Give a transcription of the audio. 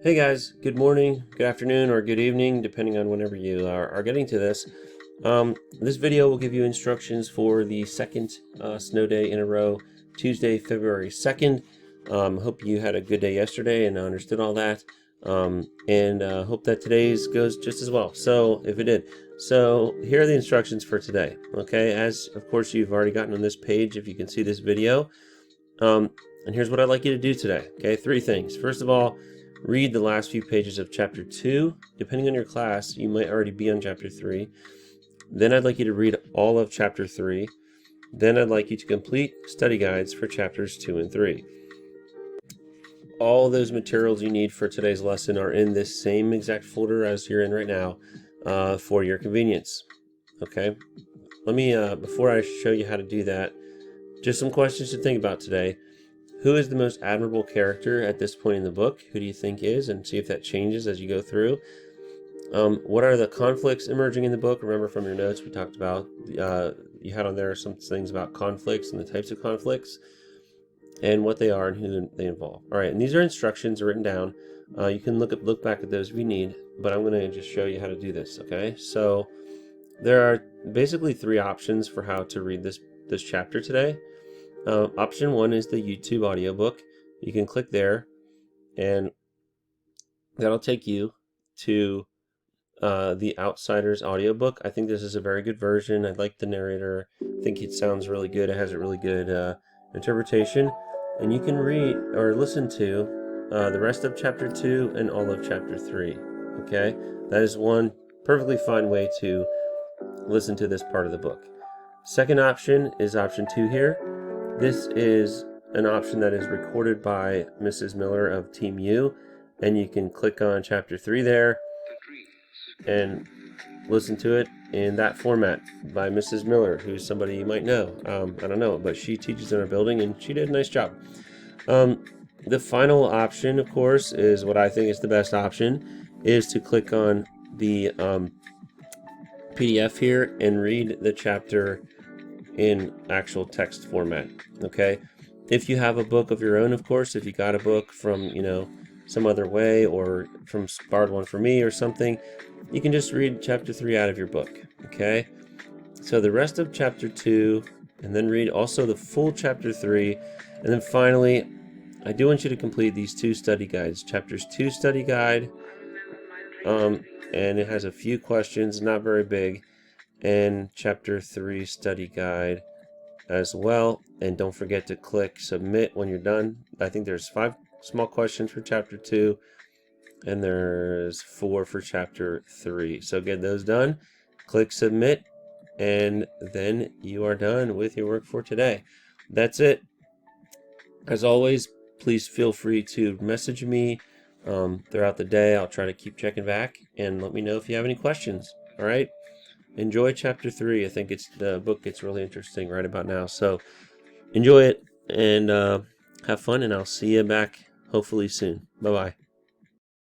Hey guys, good morning, good afternoon, or good evening, depending on whenever you are getting to this. This video will give you instructions for the second snow day in a row, Tuesday, February 2nd. Hope you had a good day yesterday and understood all that. And hope that today's goes just as well. So, if it did. So, here are the instructions for today. Okay, as of course you've already gotten on this page if you can see this video. And here's what I'd like you to do today. Okay, three things. First of all, read the last few pages of chapter 2. Depending on your class, you might already be on chapter 3. Then I'd like you to read all of chapter 3. Then I'd like you to complete study guides for chapters 2 and 3. All those materials you need for today's lesson are in this same exact folder as you're in right now for your convenience. Okay, let me, before I show you how to do that, just some questions to think about today. Who is the most admirable character at this point in the book? Who do you think is? And see if that changes as you go through. What are the conflicts emerging in the book? Remember from your notes we talked about, you had on there some things about conflicts and the types of conflicts and what they are and who they involve. All right, and these are instructions written down. You can look back at those if you need, but I'm going to just show you how to do this, okay? So there are basically three options for how to read this chapter today. Option 1 is the YouTube audiobook. You can click there and that'll take you to the Outsiders audiobook. I think this is a very good version. I like the narrator. I think it sounds really good. It has a really good interpretation. And you can read or listen to the rest of chapter 2 and all of chapter 3. Okay? That is one perfectly fine way to listen to this part of the book. Second option is option 2 here. This is an option that is recorded by Mrs. Miller of Team U, and you can click on chapter 3 there and listen to it in that format by Mrs. Miller, who's somebody you might know. I don't know, but she teaches in our building and she did a nice job. The final option, of course, is what I think is the best option, is to click on the PDF here and read the chapter in actual text format. Okay, if you have a book of your own, of course, if you got a book from some other way or from borrowed one from me or something, you can just read chapter 3 out of your book. Okay, so the rest of chapter 2 and then read also the full chapter 3, and then finally I do want you to complete these 2 study guides. Chapters 2 study guide, and it has a few questions, not very big, and chapter 3 study guide as well. And don't forget to click submit when you're done. I think there's 5 small questions for chapter 2 and there's 4 for chapter 3. So get those done, click submit, and then you are done with your work for today. That's it. As always, please feel free to message me throughout the day. I'll try to keep checking back and let me know if you have any questions. All right, enjoy chapter 3. I think the book gets really interesting right about now, so enjoy it and have fun, and I'll see you back hopefully soon. Bye bye.